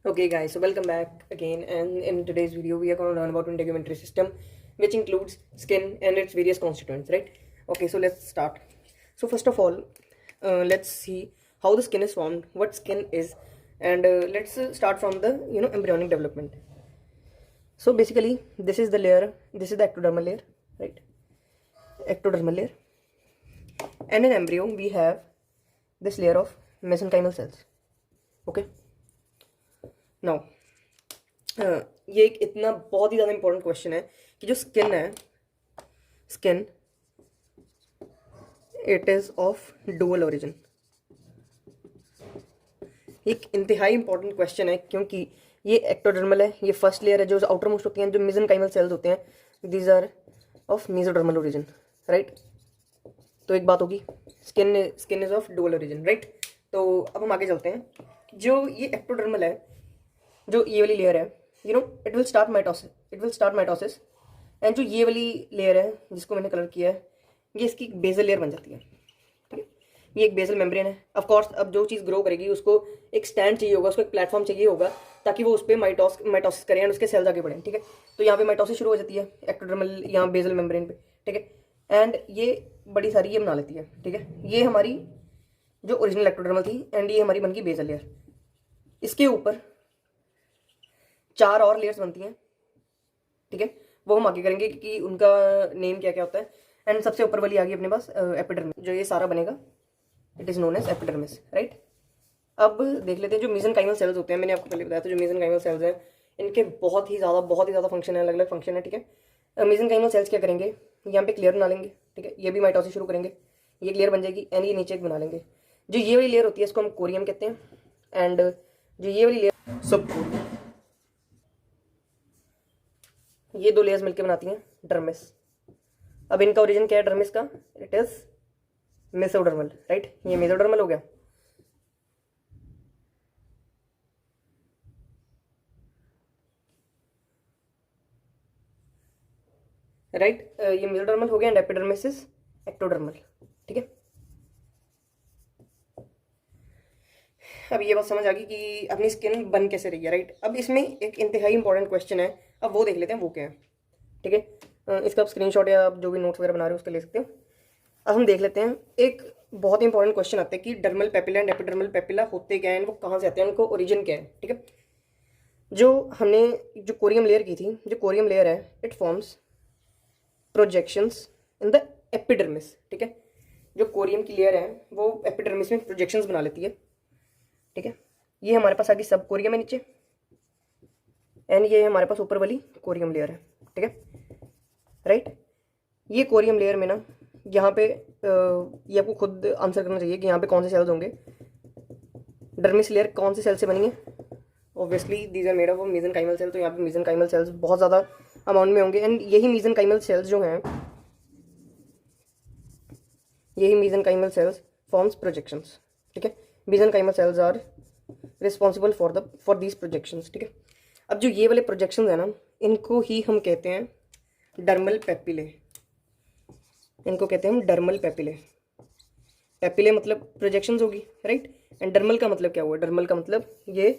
Okay guys, so welcome back again, and in today's video we are going to learn about integumentary system, which includes skin and its various constituents, right? Okay, so let's start. So first of all, let's see how the skin is formed, what skin is, and let's start from the embryonic development. So basically this is the layer, this is the ectodermal layer, right? Ectodermal layer. And in embryo we have this layer of mesenchymal cells. Okay, now ये एक इतना बहुत ही ज़्यादा important question है कि जो skin है, skin it is of dual origin. एक इंतहाई इंपॉर्टेंट क्वेश्चन है क्योंकि ये एक्टोडर्मल है, ये फर्स्ट लेयर है, जो आउटर मोस्ट होती हैं, जो मेसेनकाइमल सेल्स होते हैं, these are of mesodermal origin, right. तो एक बात होगी, skin is of dual origin, right. तो अब हम आगे चलते हैं। जो ये एक्टोडर्मल है, जो ये वाली लेयर है, it will start mitosis, and जो ये वाली लेयर है जिसको मैंने कलर किया है, ये इसकी बेसल लेयर बन जाती है, ठीक है। ये एक बेसल मेम्ब्रेन है। ऑफ कोर्स अब जो चीज़ ग्रो करेगी उसको एक स्टैंड चाहिए होगा, उसको एक प्लेटफॉर्म चाहिए होगा ताकि वो उस पर माइटोसिस करें एंड उसके सेल्स आगे बढ़ें, ठीक है। तो यहाँ पे माइटोसिस शुरू हो जाती है एक्टोडर्मल, यहाँ बेसल मेम्ब्रेन पे, ठीक है। एंड ये बड़ी सारी ये बना लेती है, ठीक है। ये हमारी जो ओरिजिनल एक्टोडर्मल थी, एंड ये हमारी बन गई बेसल लेयर। इसके ऊपर 4 और लेयर्स बनती हैं, ठीक है। वो हम आगे करेंगे कि उनका नेम क्या क्या होता है। एंड सबसे ऊपर वाली आ गई अपने पास एपिडर्मिस, जो ये सारा बनेगा, it is known as epidermis, right. अब देख लेते हैं जो मेसेनकाइमल सेल्स होते हैं। मैंने आपको पहले बताया था, जो मेसेनकाइमल सेल्स हैं इनके बहुत ही ज़्यादा फंक्शन है, अलग अलग फंक्शन है, ठीक है। मेसेनकाइमल सेल्स क्या करेंगे, यहाँ पे क्लियर बना लेंगे, ठीक है। ये भी माइटोसिस शुरू करेंगे, ये क्लियर बन जाएगी, एंड ये नीचे एक बना लेंगे। जो ये वाली लेयर होती है इसको हम कोरियम कहते हैं, एंड जो ये वाली लेयर सब, ये 2 लेयर्स मिलकर बनाती हैं डर्मिस। अब इनका ओरिजिन क्या है डर्मिस का, इट इज मेसोडर्मल, राइट। ये मेसोडर्मल हो गया। राइट, ये मेसोडर्मल हो गया, एंड एपिडर्मिस इज एक्टोडर्मल, ठीक है। अब ये बात समझ आ गई कि अपनी स्किन बन कैसे रही है, राइट। अब इसमें एक इंतहाई इंपॉर्टेंट क्वेश्चन है, अब वो देख लेते हैं वो क्या है, ठीक है। इसका आप स्क्रीनशॉट या आप जो भी नोट्स वगैरह बना रहे हो उसके ले सकते हो। अब हम देख लेते हैं, एक बहुत इंपॉर्टेंट क्वेश्चन आता है कि dermal papilla and epidermal papilla होते क्या हैं, वो कहाँ से आते हैं, उनको ओरिजिन क्या है, ठीक है। जो हमने जो कोरियम लेयर की थी, जो कोरियम लेयर है, it forms projections in the epidermis, ठीक है। जो कोरियम की लेयर है वो एपिडर्मिस में प्रोजेक्शंस बना लेती है, ठीक है। ये हमारे पास आ गई सब कोरियम है नीचे, एंड ये हमारे पास ऊपर वाली कोरियम लेयर है, ठीक है, राइट। ये कोरियम लेयर में ना, यहाँ पे ये आपको खुद आंसर करना चाहिए कि यहाँ पे कौन से सेल्स होंगे। डर्मिस लेयर कौन से सेल से बनी है, obviously these are made of mesenchymal cell. तो यहाँ पे मेसेनकाइमल सेल्स बहुत ज़्यादा अमाउंट में होंगे, एंड यही मेसेनकाइमल सेल्स जो हैं, यही मेसेनकाइमल सेल्स फॉर्म्स प्रोजेक्शंस, ठीक है। Mesenchymal cells are responsible for these projections, ठीक है। अब जो ये वाले प्रोजेक्शंस है ना, इनको ही हम कहते हैं डर्मल पेपिले, इनको कहते हैं हम डर्मल पेपिले। पेपिले मतलब प्रोजेक्शंस होगी, राइट। एंड डर्मल का मतलब क्या हुआ, डर्मल का मतलब ये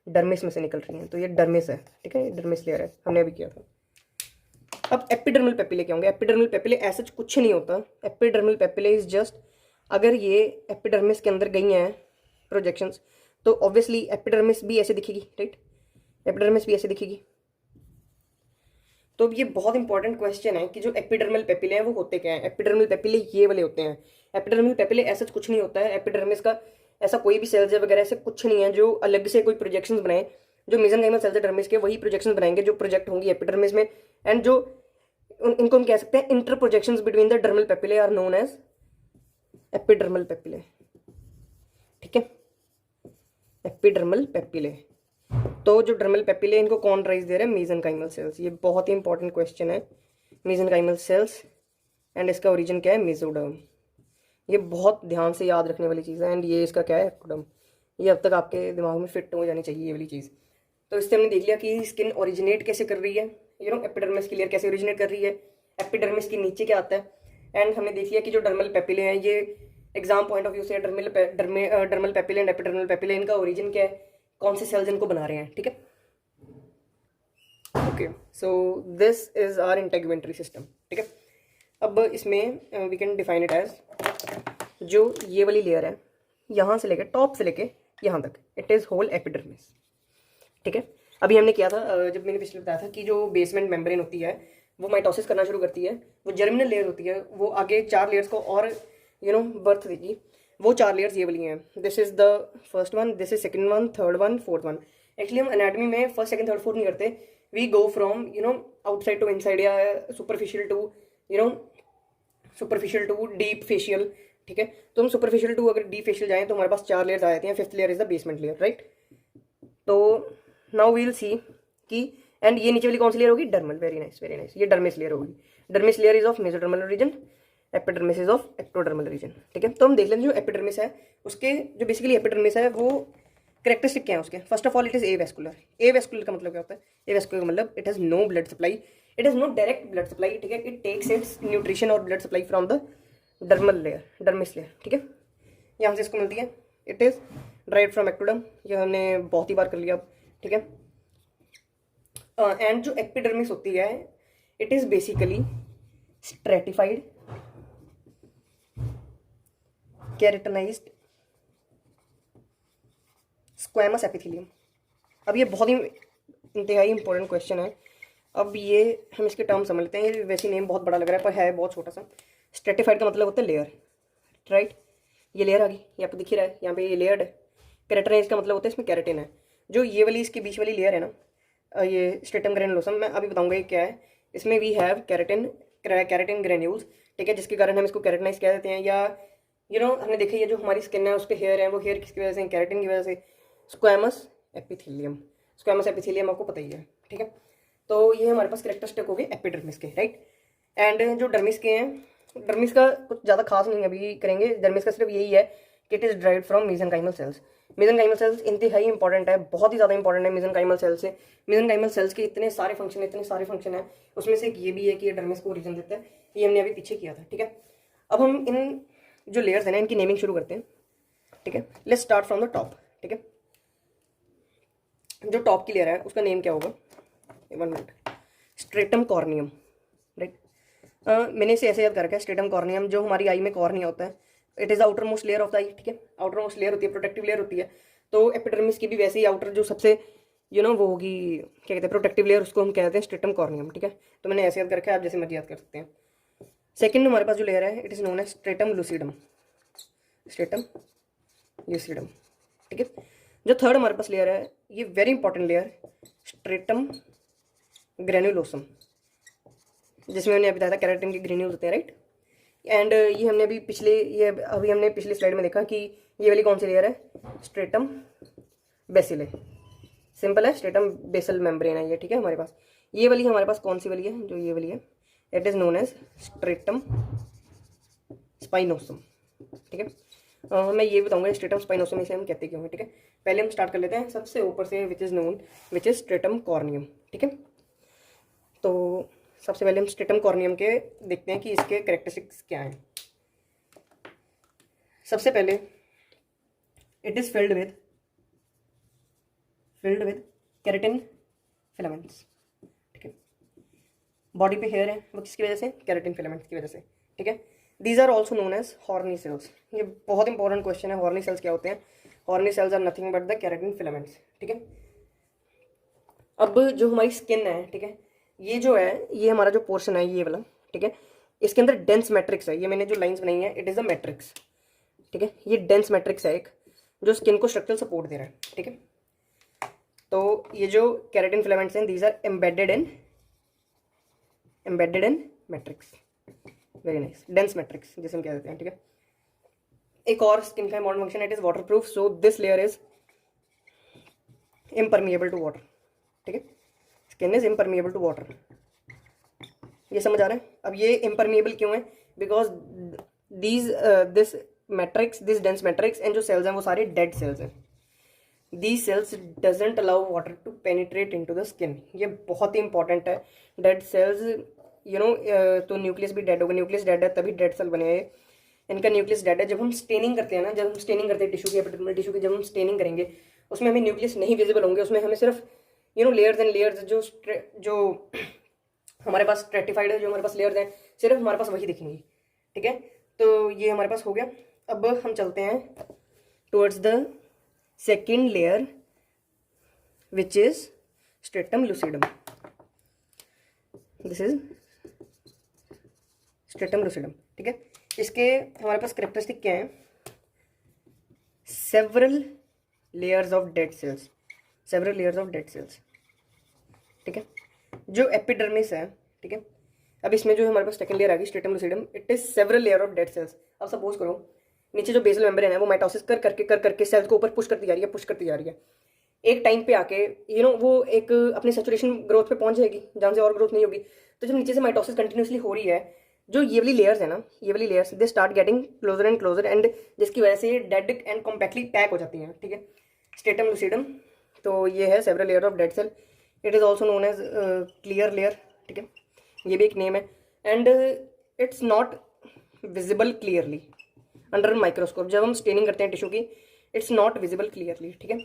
डर्मिस में से निकल रही हैं, तो ये डर्मिस है, ठीक है, डर्मिस लेयर है, हमने अभी किया था। अब एपिडर्मल पेपिले क्या होंगे। एपिडर्मल पेपिले ऐसा कुछ नहीं होता। एपिडर्मल पेपिले इज जस्ट, अगर ये एपिडर्मिस के अंदर गई हैं प्रोजेक्शंस, तो ऑब्वियसली एपिडर्मिस भी ऐसे दिखेगी, राइट। एपिडर्मिस भी ऐसे दिखेगी। तो अब ये बहुत इंपॉर्टेंट क्वेश्चन है कि जो एपिडर्मल पेपिले हैं वो होते क्या हैं। एपिडर्मल पेपिले ये वाले होते हैं। एपिडर्मल पेपिले ऐसा कुछ नहीं होता है। एपिडर्मिस का ऐसा कोई भी सेल्स वगैरह ऐसे कुछ नहीं है जो अलग से कोई प्रोजेक्शंस बनाए। जो मेसेनकाइमल सेल्स है डर्मिस के, वही प्रोजेक्शंस बनाएंगे जो प्रोजेक्ट होंगी एपिडर्मिस में, एंड जो इनको हम कह सकते हैं inter projections between the dermal papillae are known as epidermal papillae, ठीक है। Epidermal papillae. तो जो डर्मल पेपिले इनको कौन राइज दे रहा है, मेसेनकाइमल सेल्स। ये बहुत ही इंपॉर्टेंट क्वेश्चन है, मेसेनकाइमल सेल्स, एंड इसका ओरिजिन क्या है, मेसोडर्म। ये बहुत ध्यान से याद रखने वाली चीज़ है, एंड ये इसका क्या है, एक्टोडर्म। ये अब तक आपके दिमाग में फिट हो जानी चाहिए ये वाली चीज़। तो इससे हमने देख लिया कि स्किन ओरिजिनेट कैसे कर रही है, एपिडर्मिस की लेयर कैसे ओरिजिनेट कर रही है, एपिडर्मिस के नीचे क्या आता है, एंड हमने देख लिया कि जो डर्मल पेपिले हैं, ये एग्जाम पॉइंट ऑफ व्यू से dermal papillae and epidermal papillae, इनका ओरिजिन क्या है, कौन से सेल्स इनको बना रहे हैं, ठीक है। Okay, so this is our integumentary system, ठीक है। अब इसमें we can define it as, जो ये वाली लेयर है यहाँ से लेके टॉप से लेके यहाँ तक, इट इज़ होल एपिडर्मिस, ठीक है। अभी हमने किया था जब मैंने पिछले बताया था कि जो बेसमेंट मेम्ब्रेन होती है वो माइटोसिस करना शुरू करती है, वो जर्मिनल लेयर होती है, वो आगे 4 लेयर्स को और बर्थ देगी। वो 4 लेयर्स ये वाली हैं। This is the first one, this is second one, third one, fourth one. Actually हम एनाटॉमी में फर्स्ट सेकंड थर्ड फोर्थ नहीं करते, we go from outside to inside या सुपरफिशियल टू डीप फेशियल, ठीक है। तो हम सुपरफिशियल टू अगर डीप फेशियल जाएं तो हमारे पास 4 लेयर्स आ जाती हैं। 5th layer is the basement layer, right. तो नाउ वील सी कि एंड ये नीचे वाली कौन सी लेयर होगी, dermal, very nice very nice, ये डर्मिस लेयर होगी। Dermis layer is of mesodermal region, epidermis is of ectodermal region, ठीक है। तो हम देख लेते हैं जो एपिडर्मिस है उसके जो बेसिकली एपिडर्मिस है वो कैरेक्टरिस्टिक क्या है उसके। First of all it is avascular. Avascular का मतलब क्या होता है, एवेस्कुलर का मतलब it has no blood supply, it has no direct blood supply, ठीक है। इट टेक्स इट्स न्यूट्रिशन और blood supply from the dermal layer, dermis layer, ठीक है। यहाँ से इसको मिलती है, it is derived from ectoderm, ये हमने बहुत ही बार कर लिया अब, ठीक है। एंड जो एपिडर्मिस होती है it is basically stratified keratinised squamous epithelium. अब ये बहुत ही इंतहाई इंपॉर्टेंट क्वेश्चन है। अब ये हम इसके टर्म समझ लेते हैं। ये वैसे नेम बहुत बड़ा लग रहा है पर है बहुत छोटा सा। स्ट्रेटिफाइड का मतलब होता है लेयर, राइट। ये लेयर आ गई, यहाँ पे दिख ही रहा है, यहाँ पे ये लेयर्ड है। केराटिनाइज्ड का मतलब होता है इसमें केराटिन है। जो ये वाली इसके बीच वाली लेयर है ना, ये स्ट्रेटम ग्रेनुलोसम, मैं अभी बताऊंगा ये क्या है। इसमें वी हैव कैरेटिन ग्रेन्यूल्स, ठीक है, जिसके कारण हम इसको केराटिनाइज कह देते हैं। या हमने देखा ये जो हमारी स्किन है उस पर हेयर है, वो हेयर किसकी वजह से, केराटिन की वजह से। स्क्वैमस एपिथेलियम, स्क्वैमस एपिथेलियम आपको पता ही है, ठीक है। तो ये हमारे पास कैरेक्टरिस्टिक हो गए एपिडर्मिस के, राइट। एंड जो डर्मिस के हैं, डर्मिस का कुछ ज़्यादा खास नहीं अभी करेंगे। डर्मिस का सिर्फ यही है कि it is derived from mesenchymal cells. Mesenchymal cells इंतहाई इंपॉर्टेंट है, बहुत ही ज़्यादा इंपॉर्टेंट है मेसेनकाइमल सेल्स से। मेसेनकाइमल सेल्स के इतने सारे फंक्शन है, उसमें से एक ये भी है कि ये डर्मिस को ओरिजिन देता है। ये हमने अभी पीछे किया था, ठीक है। अब हम इन जो लेयर्स हैं ना इनकी नेमिंग शुरू करते हैं, ठीक है। Let's start from the top, ठीक है। जो टॉप की लेयर है उसका नेम क्या होगा, 1 मिनट, स्ट्रेटम कॉर्नियम, राइट। मैंने इसे ऐसे याद कर रखा है, स्ट्रेटम कॉर्नियम। जो हमारी आई में कॉर्निया होता है, it is outer most layer of the eye, ठीक है। आउटर मोस्ट लेयर होती है, प्रोटेक्टिव लेयर होती है। तो एपिडर्मिस की भी वैसे ही आउटर जो सबसे वो होगी, क्या कहते हैं, प्रोटेक्टिव लेयर, उसको हम कहते हैं स्ट्रेटम कॉर्नियम, ठीक है। तो मैंने ऐसे याद कर रखा है, आप जैसे मर्जी याद कर सकते हैं। सेकंड हमारे पास जो लेयर है it is known as stratum lucidum, stratum lucidum, ठीक है। जो थर्ड हमारे पास लेयर है, ये very important layer, stratum granulosum, जिसमें हमने अभी बताया था केराटिन के ग्रेन्यूल्स होते हैं, राइट। एंड ये हमने अभी पिछले स्लाइड में देखा कि ये वाली कौन सी लेयर है, स्ट्रेटम बेसिले। सिंपल है, स्ट्रेटम बेसल मेम्ब्रेन है ये, ठीक है। हमारे पास ये वाली हमारे पास कौन सी वाली है, जो ये वाली है, it is known as stratum spinosum, ठीक है। मैं ये बताऊंगा स्ट्रेटम स्पाइनोसम इसे हम कहते क्यों हैं, ठीक है। पहले हम स्टार्ट कर लेते हैं सबसे ऊपर से, विच इज स्ट्रेटम कॉर्नियम, ठीक है। तो सबसे पहले हम स्ट्रेटम कॉर्नियम के देखते हैं कि इसके कैरेक्टरिस्टिक्स क्या हैं। सबसे पहले it is filled with keratin filaments, ठीक है। बॉडी पे हेयर है, वो किसकी वजह से, केराटिन फिलामेंट्स की वजह से, ठीक है। These are also known as horny cells. ये बहुत इंपॉर्टेंट क्वेश्चन है, हॉर्नी सेल्स क्या होते हैं। Horny cells are nothing but the keratin filaments, ठीक है। अब जो हमारी स्किन है, ठीक है, ये जो है, ये हमारा जो पोर्शन है ये वाला, ठीक है, इसके अंदर डेंस मैट्रिक्स है। ये मैंने जो लाइंस बनाई है इट इज़ अ मैट्रिक्स, ठीक है। ये डेंस मैट्रिक्स है एक, जो स्किन को स्ट्रक्चरल सपोर्ट दे रहा है, ठीक है। तो ये जो केराटिन फिलामेंट्स हैं, these are embedded in matrix, very nice, dense matrix जिसे हम कह देते हैं, ठीक है। एक और स्किन का important function, it is waterproof, so this layer is impermeable to water, ठीक है। Skin is impermeable to water, ये समझ आ रहा है। अब ये इम्परमिएबल क्यों है, because this dense matrix and जो सेल्स हैं वो सारे डेड सेल्स हैं। These cells doesn't allow water to penetrate into the skin. ये बहुत ही इंपॉर्टेंट है। डेड सेल्स तो न्यूक्लियस भी डेड होगा, न्यूक्लियस डेड है तभी डेड सेल बने हैं। इनका न्यूक्लियस डेड है। जब हम स्टेनिंग करते हैं ना, जब हम स्टेनिंग करते हैं टिश्यू की, एपिडर्मल टिश्यू की जब हम स्टेनिंग करेंगे उसमें हमें न्यूक्लियस नहीं विजिबल होंगे, उसमें हमें सिर्फ लेयर्स एंड लेयर्स जो हमारे पास स्ट्रेटिफाइड है, जो हमारे पास लेयर्स हैं, सिर्फ हमारे पास वही दिखेंगी। ठीक है, तो ये हमारे पास हो गया। अब हम चलते हैं towards the second layer which is stratum lucidum. This is stratum lucidum. ठीक है, इसके हमारे पास करेक्टरिस्टिक क्या है? Several layers of dead cells, several layers of dead cells. ठीक है, जो एपिडर्मिस है, ठीक है, अब इसमें जो हमारे पास सेकंड लेयर आ गई stratum lucidum, it is several layer of dead cells. अब सपोज करो नीचे जो बेसल मेम्ब्रेन है वो माइटोसिस कर करके सेल्स को ऊपर पुश करती जा रही है, पुश करती जा रही है। एक टाइम पे आके वो एक अपने सैचुरेशन ग्रोथ पे पहुंच जाएगी जहाँ से और ग्रोथ नहीं होगी। तो जब नीचे से माइटोसिस कंटिन्यूसली हो रही है, जो ये वाली लेयर्स है ना, ये वाली layers they start getting closer and closer, and जिसकी वजह से ये डेड एंड कॉम्पैक्टली पैक हो जाती हैं। ठीक है, स्ट्रेटम लूसिडम, तो ये है several layer of dead cell. It is also known as clear layer. ठीक है, ये भी एक नेम है, and it's not visible clearly under microscope. जब हम स्टेनिंग करते हैं टिश्यू की, इट्स नॉट विजिबल क्लियरली। ठीक है,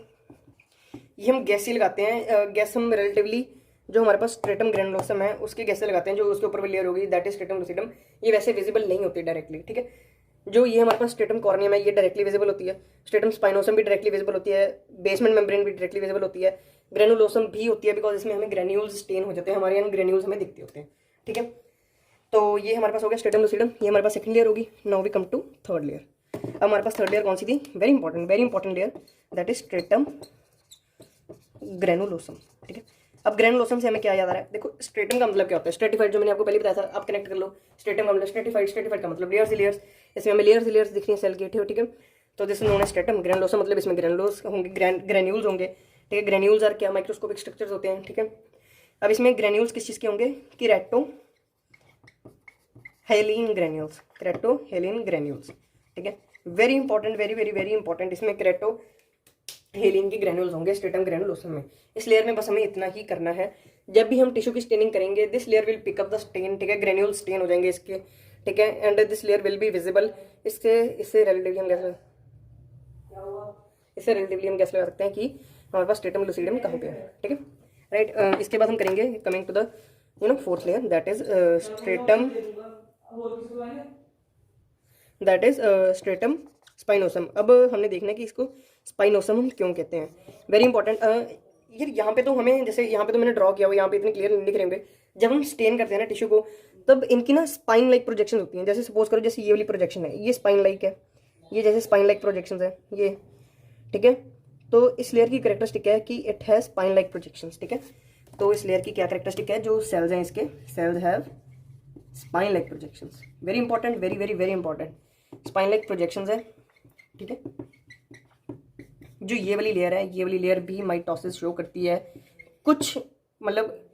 ये हम गैस ही लगाते हैं, गैस हम रिलेटिवली जो हमारे पास स्ट्रेटम ग्रैनुलोसम है उसकी गैस से लगाते हैं, जो उसके ऊपर लेयर होगी दैट इज स्ट्रेटम लूसिडम। ये वैसे विजिबल नहीं होती डायरेक्टली। ठीक है, जो ये हमारे पास स्ट्रेटम कॉर्नियम है ये डायरेक्टली विजिबल होती है, स्ट्रेटम स्पाइनोसम भी डायरेक्टली विजिबल होती है, बेसमेंट मेम्ब्रेन भी डायरेक्टली विजिबल होती है, ग्रेनुलोसम भी होती है, बिकॉज इसमें हमें ग्रेन्यूल्स स्टेन हो जाते हैं, हमारे यहाँ ग्रेन्यूल्स हमें दिखते होते हैं। ठीक है, तो ये हमारे पास हो गया स्ट्रेटम लूसिडम, ये हमारे पास सेकंड लेयर होगी। Now we come to third layer. अब हमारे पास थर्ड लेयर कौन सी थी? Very important layer, that is stratum granulosum. ठीक है, अब ग्रेनुलोसम से हमें क्या याद आ रहा है? देखो स्ट्रेटम का मतलब क्या होता है? स्ट्रेटिफाइड, जो मैंने आपको पहले बताया था, आप कनेक्ट कर लो। स्ट्रेटम का मतलब स्ट्रेटिफाइड का मतलब लेयर्स ही लेयर्स, इसमें हमें लेयर्स दिख रही है सेल की। ठीक है, तो this is known as stratum. Granulosum मतलब इसमें ग्रेनुलोस होंगे, ग्रेन्यूल्स होंगे। ठीक है, ग्रेन्यूल्स आर क्या? माइक्रोस्कोपिक स्ट्रक्चर्स होते हैं। ठीक है, अब इसमें ग्रेन्यूल्स किस चीज़ के होंगे? किरेटो हेलिन ग्रेन्यूल्स, किरेटो हेलिन ग्रेन्यूल्स। ठीक है, वेरी इंपॉर्टेंट, इसमें किरेटो हेलिन की ग्रेन्यूल्स होंगे स्ट्रेटम ग्रेनुलोसम में। इस लेयर में बस हमें इतना ही करना है, जब भी हम टिश्यू की स्टेनिंग करेंगे this layer will pick up the stain. ठीक है, ग्रेन्यूल स्टेन हो जाएंगे इसके। ठीक है, and this layer will be visible. इससे रिलेटिवली हम कैसे लगा सकते हैं कि हमारे पास स्ट्रेटम लूसिडम कहाँ पे है। ठीक है, राइट। इसके बाद हम करेंगे coming to the fourth layer, that is stratum spinosum. अब हमने देखना है कि इसको स्पाइनोसम हम क्यों कहते हैं। वेरी इंपॉर्टेंट, यार यहाँ पे तो हमें, जैसे यहाँ पे तो मैंने ड्रॉ किया हुआ, यहाँ पे इतने क्लियर लिख रहे होंगे। जब हम स्टेन करते हैं ना टिश्यू को, तब इनकी ना स्पाइन लाइक प्रोजेक्शन होती हैं। जैसे सपोज करो, जैसे ये वाली प्रोजेक्शन है, ये स्पाइन लाइक है, ये जैसे स्पाइन लाइक प्रोजेक्शन है ये। ठीक है, तो इस लेयर की करेक्टरिस्टिक है कि it has spine like projection. ठीक है, तो इस लेयर की क्या करेक्टरिस्टिक है? जो सेल्स हैं इसके, cells have spine like projections. Very important, very important, spine like projections है। ठीक है, जो ये वाली लेयर है, ये वाली लेयर भी माइटोसिस शो करती है, कुछ मतलब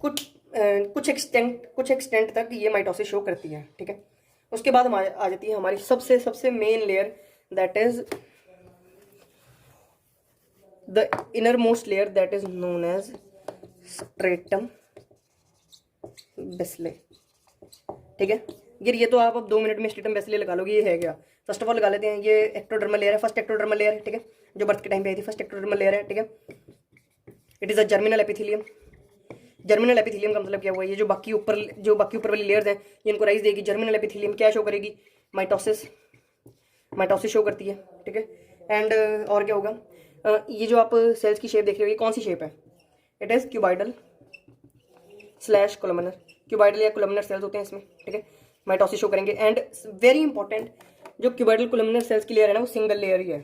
कुछ एक्सटेंट तक ये माइटोसिस शो करती है। ठीक है, उसके बाद हम आ जाती है हमारी सबसे main layer, that is the inner most layer, that is known as stratum basale. ठीक है, ये तो आप अब 2 मिनट में स्ट्रेटम बेसिले लगा लोगे, ये है क्या? फर्स्ट ऑफ ऑल लगा लेते हैं, ये एक्टोडर्मल लेयर है, फर्स्ट एक्टोडर्मल लेयर है। ठीक है, जो बर्थ के टाइम पे आई थी, फर्स्ट एक्टोडर्मल लेयर है। ठीक है, it is a germinal epithelium. Germinal epithelium का मतलब क्या हुआ? ये जो बाकी ऊपर वाली लेयर्स हैं ये इनको राइज देगी। जर्मिनल एपिथेलियम क्या शो करेगी? माइटोसिस शो करती है। ठीक है, एंड और क्या होगा? ये जो आप सेल्स की शेप देख रहे हो, ये कौन सी शेप है? It is cuboidal / columnar. Cuboidal या कोलमनर सेल्स होते हैं इसमें। ठीक है, माइटोसिस शो करेंगे। एंड वेरी इंपॉर्टेंट, जो क्यूबाइडल कोलमनर सेल्स की लेयर है ना, वो सिंगल लेयर ही है।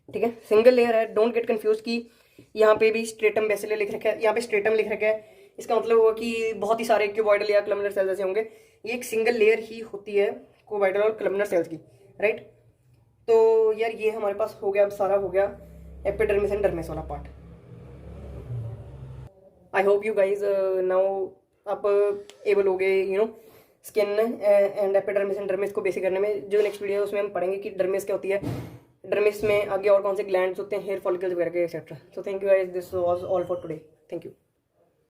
ठीक है, सिंगल लेयर है। डोंट गेट कंफ्यूज कि यहाँ पे भी स्ट्रेटम बेसिले लिख रखा है, यहाँ पे स्ट्रेटम लिख रखा है, इसका मतलब हुआ कि बहुत ही सारे क्यूबाइडल या कोलमनर सेल्स ऐसे होंगे। ये एक सिंगल लेयर ही होती है क्यूबाइडल और कोलमनर सेल्स की, राइट। तो यार ये हमारे पास हो गया, अब सारा हो गया एपिडर्मिस एंड डर्मिस वाला part. I hope you guys now आप एबल हो गए skin and epidermis and dermis को बेसिक करने में। जो नेक्स्ट वीडियो है उसमें हम पढ़ेंगे कि डर्मिस क्या होती है, डर्मिस में आगे और कौन से ग्लैंड्स होते हैं, हेयर फॉलिकल्स वगैरह के etcetera. So thank you guys, this was all for today. Thank you.